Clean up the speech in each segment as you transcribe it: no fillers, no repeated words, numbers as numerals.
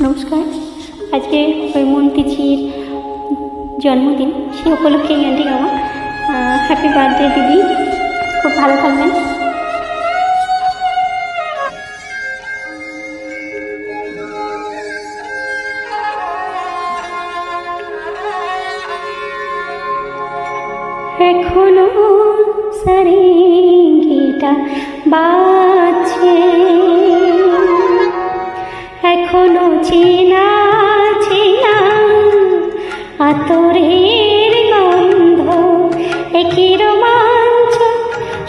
নমস্কার। আজকে হৈমন্তীজির জন্মদিন, সেই উপলক্ষে এই গানটি গাওয়া। হ্যাপি বার্থডে দিদি, খুব ভালো থাকবেন। এখনো সারেঙ্গিটা বাজছে, এখনো চেনা চেনা আতরের গন্ধ, একই রোমাঞ্চ,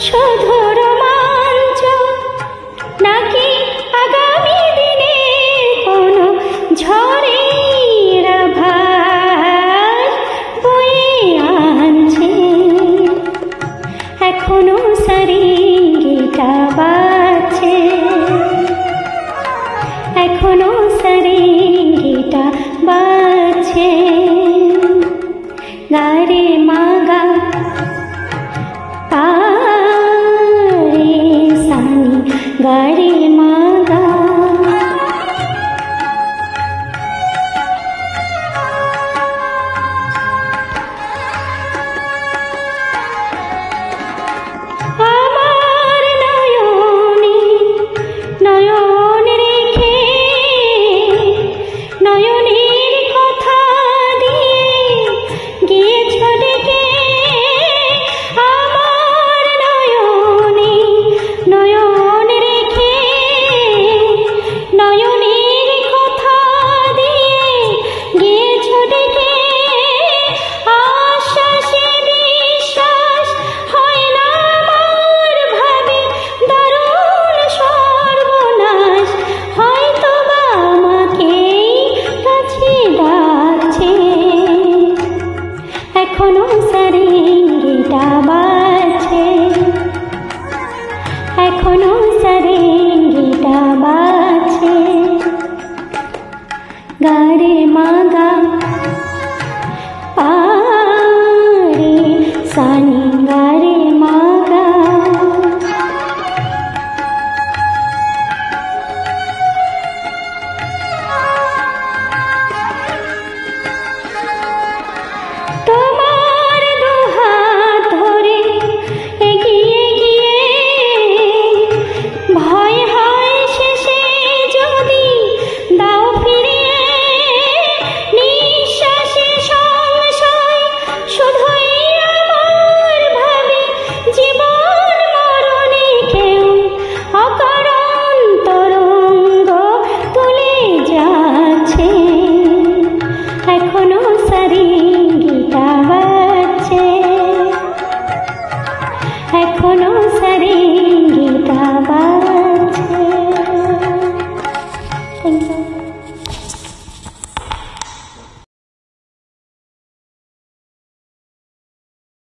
শুধু রোমাঞ্চ, নাকি আগামী দিনের কোনো ঝড়ের আভাস বয়ে আনছে। এখনো সারেঙ্গিটা বাজছে, এখনো সারেঙ্গিটা বাজছে। গারে মাগা পারে সানি, গারে মাগা। আমার নয়নে নয়ন রেখে, নয়নের কথা দিয়ে গিয়েছ ডেকে। আমার নয়নে নয়ন রেখে, নয়নের কথা দিয়ে গিয়েছ ডেকে। আশ্বাসে বিশ্বাস হয় না আমার, ভাবি দারুণ সর্বনাশ, হয়তো বা আমাকেই কাছে ডাকছে। এখনো সারেঙ্গিটা বাজছে, এখনো সারেঙ্গিটা বাজছে। গারে